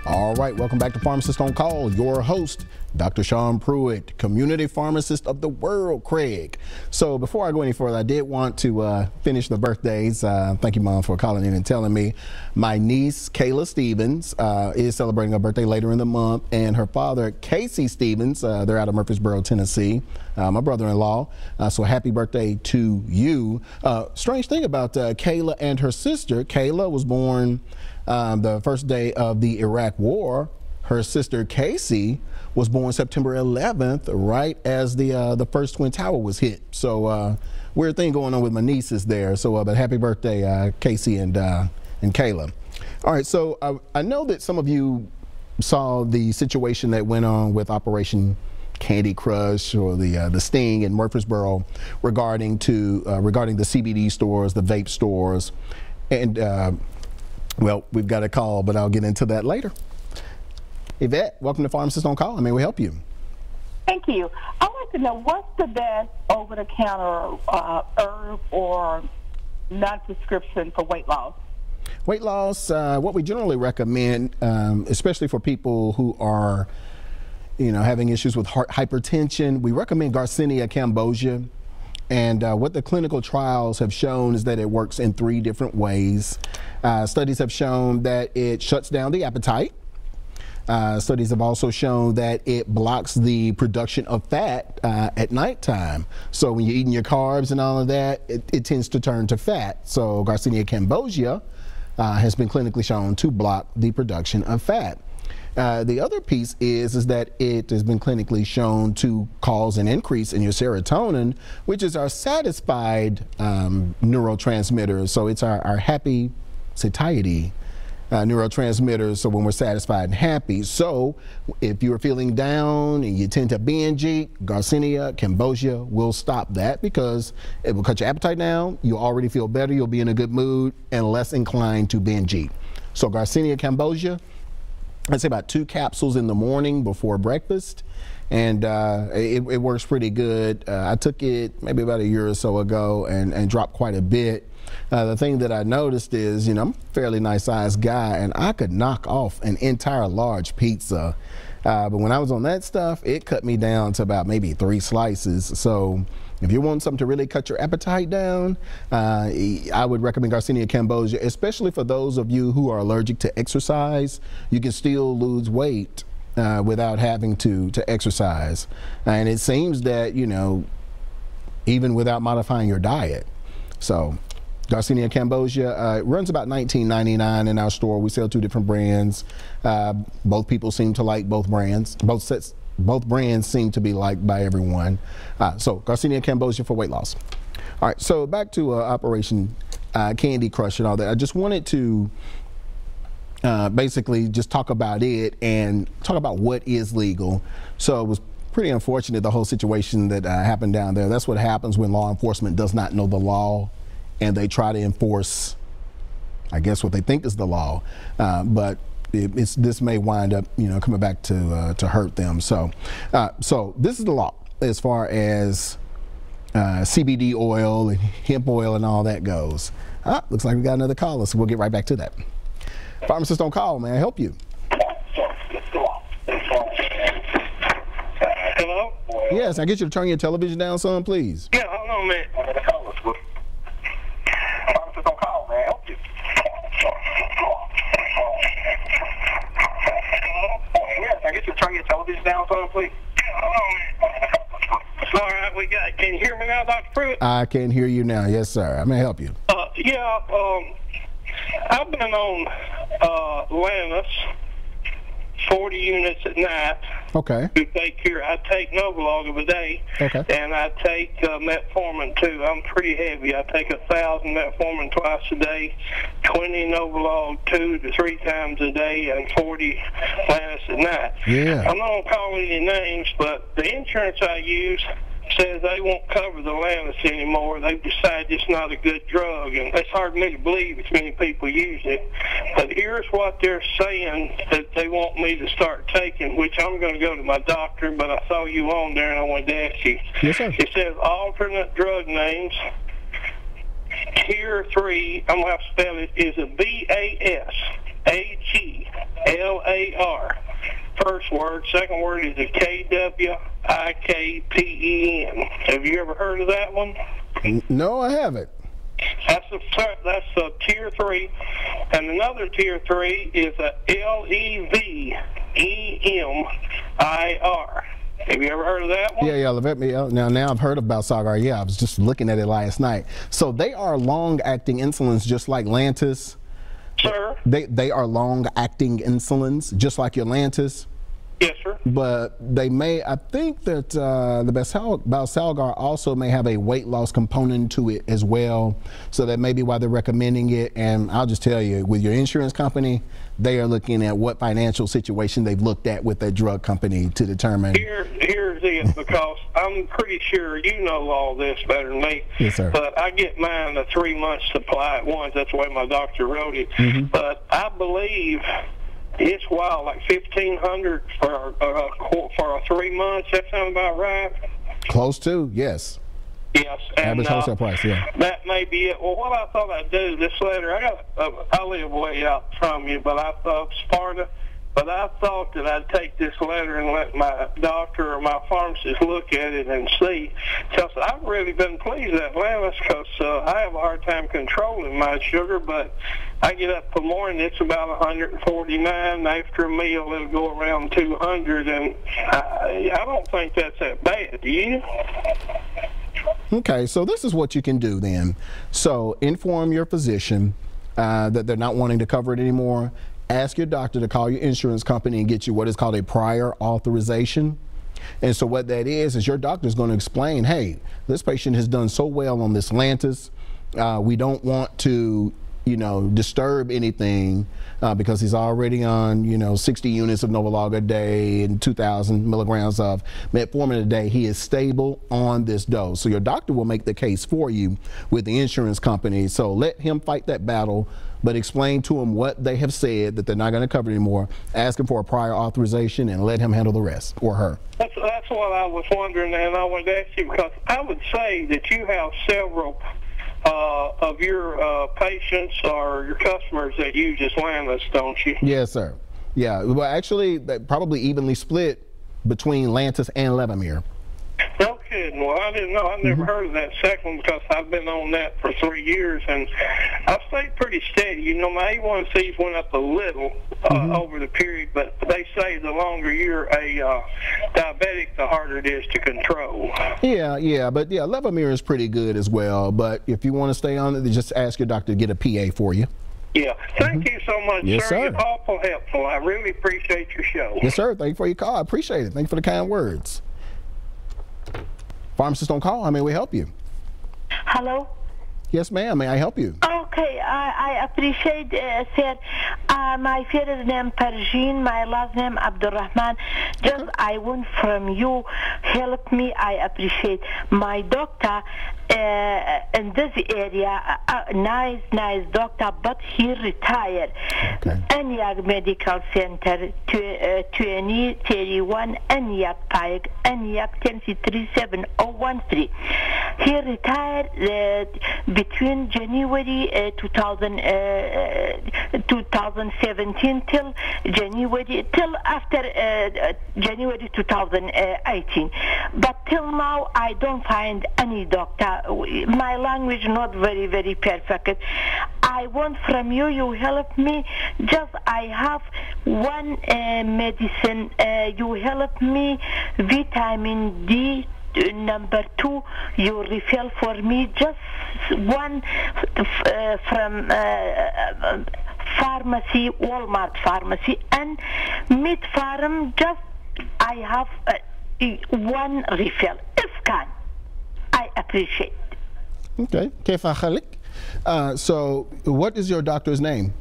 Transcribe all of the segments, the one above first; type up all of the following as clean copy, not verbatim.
All right, welcome back to Pharmacist on Call. Your host, Dr. Sean Pruitt, community pharmacist of the world, Craig. So before I go any further, I did want to finish the birthdays. Thank you, Mom, for calling in and telling me. My niece, Kayla Stevens, is celebrating her birthday later in the month, and her father, Casey Stevens, they're out of Murfreesboro, Tennessee, my brother-in-law. So happy birthday to you. Strange thing about Kayla and her sister, Kayla was born the first day of the Iraq War. Her sister Casey was born September 11th, right as the first Twin Tower was hit. So weird thing going on with my nieces there. So but happy birthday, Casey and Kayla. All right, so I know that some of you saw the situation that went on with Operation Candy Crush, or the sting in Murfreesboro regarding the CBD stores, the vape stores, and well, we've got a call, but I'll get into that later. Yvette, welcome to Pharmacist on Call. How may we help you? Thank you. I'd like to know what's the best over-the-counter herb or non-prescription for weight loss? Weight loss, what we generally recommend, especially for people who are, having issues with hypertension, we recommend Garcinia cambogia. And what the clinical trials have shown is that it works in 3 different ways. Studies have shown that it shuts down the appetite. Studies have also shown that it blocks the production of fat at nighttime. So when you're eating your carbs and all of that, it tends to turn to fat. So Garcinia cambogia has been clinically shown to block the production of fat. The other piece is that it has been clinically shown to cause an increase in your serotonin, which is our satisfied neurotransmitter. So it's our happy satiety neurotransmitters, so when we're satisfied and happy. So if you're feeling down and you tend to binge eat, Garcinia cambogia will stop that, because it will cut your appetite down. You'll already feel better, you'll be in a good mood and less inclined to binge eat. So Garcinia cambogia, I'd say about 2 capsules in the morning before breakfast, and it works pretty good. I took it maybe about a year or so ago and dropped quite a bit. The thing that I noticed is, I'm a fairly nice sized guy, and I could knock off an entire large pizza. But when I was on that stuff, it cut me down to about maybe 3 slices. So if you want something to really cut your appetite down, I would recommend Garcinia cambogia, especially for those of you who are allergic to exercise. You can still lose weight without having to exercise. And it seems that, even without modifying your diet. So Garcinia cambogia runs about $19.99 in our store. We sell 2 different brands. Both people seem to like both brands. Both brands seem to be liked by everyone. So Garcinia cambogia for weight loss. All right, so back to Operation Candy Crush and all that. I just wanted to basically just talk about it and talk about what is legal. So it was pretty unfortunate, the whole situation that happened down there. That's what happens when law enforcement does not know the law and they try to enforce, I guess, what they think is the law. But this may wind up, coming back to hurt them. So this is the law as far as CBD oil and hemp oil and all that goes. Looks like we got another caller, so we'll get right back to that. Pharmacist on Call, may I help you? Hello? Yes, I get you to turn your television down some, please. Yeah, hold on a minute. Pharmacist on Call, may I help you? Yes, I get you to turn your television down some, please. All right, can you hear me now, Dr. Pruitt? I can hear you now, yes, sir. I may help you. Yeah, I've been on Lantus, 40 units at night. Okay. To take care. I take Novolog a day. Okay. And I take metformin too. I'm pretty heavy. I take 1,000 metformin twice a day, 20 Novolog 2 to 3 times a day, and 40 Lantus at night. Yeah. I'm not gonna call any names, but the insurance I use says they won't cover the Lantus anymore. They've decided it's not a good drug, and it's hard for me to believe as many people use it. But here's what they're saying that they want me to start taking, which I'm going to go to my doctor, but I saw you on there and I wanted to ask you. Yes, sir. It says alternate drug names, Tier 3, I'm going to have to spell it, is a BASAGLAR. First word. Second word is a KWIKPEN. Have you ever heard of that one? No, I haven't. That's a Tier 3. And another Tier 3 is a LEVEMIR. Have you ever heard of that one? Yeah, let me. Now I've heard about Sagar. Yeah, I was just looking at it last night. So they are long-acting insulins, just like Lantus. Sir? They are long-acting insulins, just like your Lantus. Yes, sir. But they may, I think that the Valsalgar also may have a weight loss component to it as well. So that may be why they're recommending it. And I'll just tell you, with your insurance company, they are looking at what financial situation they've looked at with that drug company to determine. Here's it, because I'm pretty sure you know all this better than me. Yes, sir. But I get mine a 3-month supply at once. That's the way my doctor wrote it. Mm-hmm. But I believe it's wild, like $1,500 for a 3 months. That sound about right? Close to, yes. Yes. And, average wholesale price, yeah. That may be it. Well, what I thought I'd do, this letter, I live way out from you, but I thought Sparta. But I thought that I'd take this letter and let my doctor or my pharmacist look at it and see. Because I've really been pleased at Atlantis, because I have a hard time controlling my sugar, but I get up in the morning, it's about 149. After a meal, it'll go around 200, and I don't think that's that bad, do you? Okay, so this is what you can do then. So inform your physician that they're not wanting to cover it anymore. Ask your doctor to call your insurance company and get you what is called a prior authorization. And so what that is your doctor is going to explain, hey, this patient has done so well on this Lantus. We don't want to, disturb anything because he's already on, 60 units of Novolog a day and 2,000 milligrams of metformin a day. He is stable on this dose. So your doctor will make the case for you with the insurance company. So let him fight that battle, but explain to him what they have said, that they're not going to cover it anymore. Ask him for a prior authorization and let him handle the rest, or her. That's what I was wondering, and I wanted to ask you, because I would say that you have several of your patients or your customers that use this Lantus, don't you? Yes, sir. Yeah, well, actually, probably evenly split between Lantus and Levemir. No kidding. Well, I didn't know. I never heard of that second one, because I've been on that for 3 years, and I've stayed pretty steady. My A1Cs went up a little over the period, but they say the longer you're a diabetic, the harder it is to control. Yeah, but Levemir is pretty good as well. But if you want to stay on it, then just ask your doctor to get a PA for you. Yeah. Thank you so much, Yes, sir. You're awful helpful. I really appreciate your show. Yes, sir. Thank you for your call. I appreciate it. Thank you for the kind words. Pharmacist on call, how may we help you? Hello? Yes, ma'am. May I help you? Okay, I appreciate, sir. My first name Perjeen, my last name Abdurrahman. Just I want from you, help me. I appreciate. My doctor in this area, nice doctor, but he retired. Okay. Eniac Medical Center, 2031 Eniac Pike, Eniac 103713. He retired between January 2017 till after January 2018. But till now, I don't find any doctor. My language not very, very perfect. I want from you, you help me. Just I have one medicine. You help me, vitamin D. Number 2, you refill for me just one from pharmacy, Walmart pharmacy, and Mid Farm. Just I have one refill. If can, I appreciate. Okay. So, what is your doctor's name?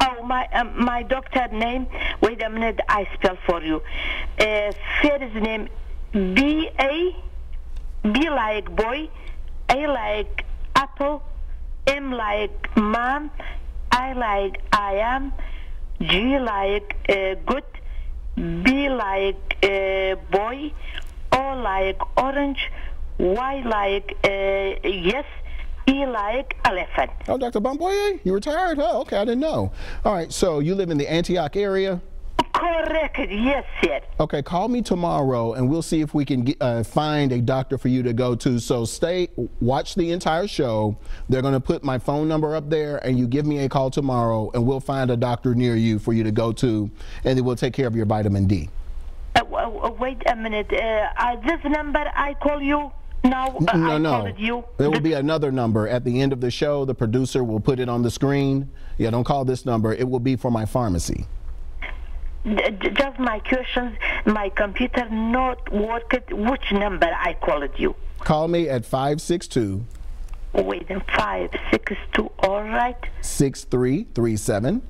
Oh, my doctor name. Wait a minute, I spell for you. First name. B like boy, A like apple, M like mom, I like I am, G like good, B like boy, O like orange, Y like yes, E like elephant. Oh, Dr. Bamboye, you retired? Oh, okay, I didn't know. All right, so you live in the Antioch area? Correct, yes, sir. Okay, call me tomorrow and we'll see if we can find a doctor for you to go to. So watch the entire show. They're going to put my phone number up there and you give me a call tomorrow and we'll find a doctor near you for you to go to and then we'll take care of your vitamin D. Wait a minute. This number I call you now? No. There will be another number at the end of the show. The producer will put it on the screen. Yeah, don't call this number. It will be for my pharmacy. Just my questions, my computer not working. Which number I called you? Call me at 562. Wait, 562. All right. 6337.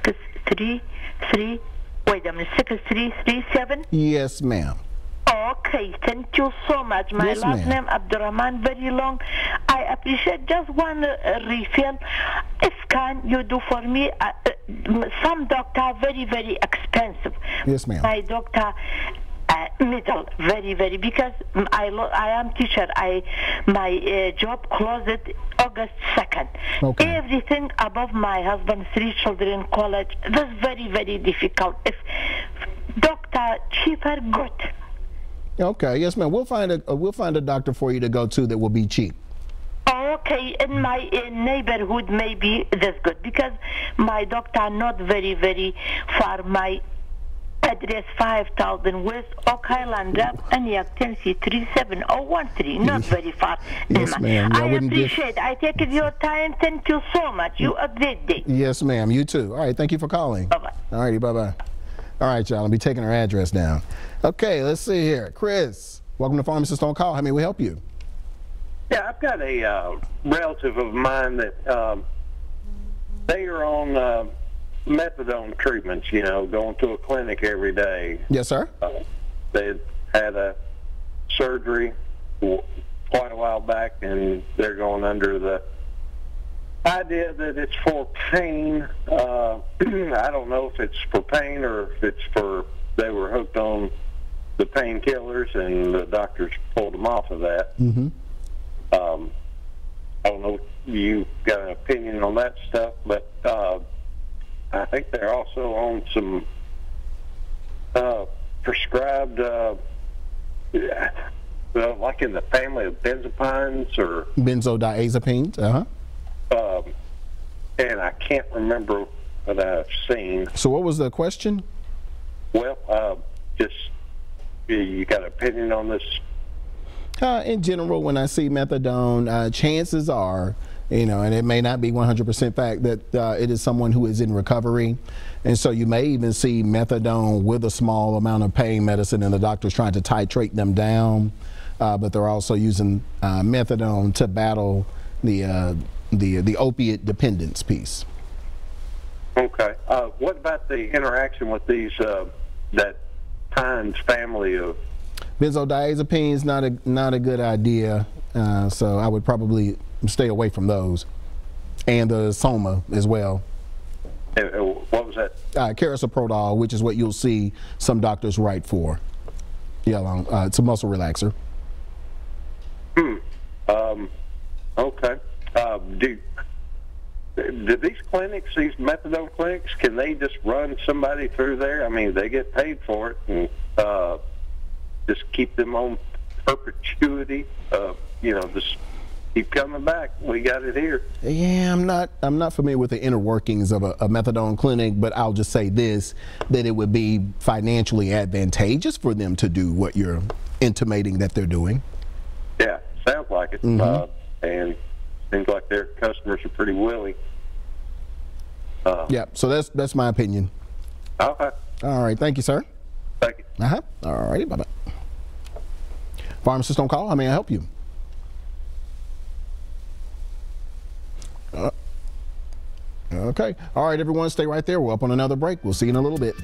633. Wait a minute. 6337. Yes, ma'am. Okay, thank you so much. My Yes, last ma'am. name Abdurrahman, very long. I appreciate just one refill. If can you do for me? Some doctor very, very expensive. Yes, ma'am. My doctor middle, very, very, because I am teacher. My job closed August 2nd. Okay. Everything above my husband, 3 children, college. That's very, very difficult. If doctor cheaper, good. Okay, yes, ma'am. We'll find a doctor for you to go to that will be cheap. Okay, in my neighborhood, maybe that's good because my doctor not very, very far. My address 5000 West Oak Highland Drive, Antioch, Tennessee 37013. Not very far. Yes, ma'am. I appreciate. I take your time. Thank you so much. You a great day. Yes, ma'am. You too. All right. Thank you for calling. Bye bye. All righty. Bye bye. All right, y'all. I'll be taking her address down. Okay, let's see here. Chris, welcome to Pharmacist on Call. How may we help you? Yeah, I've got a relative of mine that they are on methadone treatments, you know, going to a clinic every day. Yes, sir. They had a surgery quite a while back, and they're going under the idea that it's for pain. I don't know if it's for pain or if it's for they were hooked on the painkillers and the doctors pulled them off of that. Mm-hmm. I don't know if you got an opinion on that stuff, but I think they're also on some prescribed, like in the family of benzopines or Benzodiazepines. and I can't remember what I've seen. So what was the question? Well, just you got an opinion on this? In general, when I see methadone, chances are, you know, and it may not be 100% fact that it is someone who is in recovery. And so you may even see methadone with a small amount of pain medicine and the doctor's trying to titrate them down. But they're also using methadone to battle the opiate dependence piece. Okay. What about the interaction with these, that Pines family of Benzodiazepines, not a good idea. So I would probably stay away from those, and the Soma as well. What was that? Carisoprodol, which is what you'll see some doctors write for. Yeah, it's a muscle relaxer. Okay. Do these clinics, these methadone clinics, can they just run somebody through there? I mean, they get paid for it, and just keep them on perpetuity. You know, just keep coming back. We got it here. Yeah, I'm not familiar with the inner workings of a methadone clinic, but I'll just say this: that it would be financially advantageous for them to do what you're intimating that they're doing. Yeah, sounds like it. Mm-hmm. And seems like their customers are pretty willing. Yeah, so that's my opinion. Okay. All right, thank you, sir. Thank you. All righty, bye-bye. Pharmacist on Call, how may I help you? Okay. All right, everyone, stay right there. We're up on another break. We'll see you in a little bit.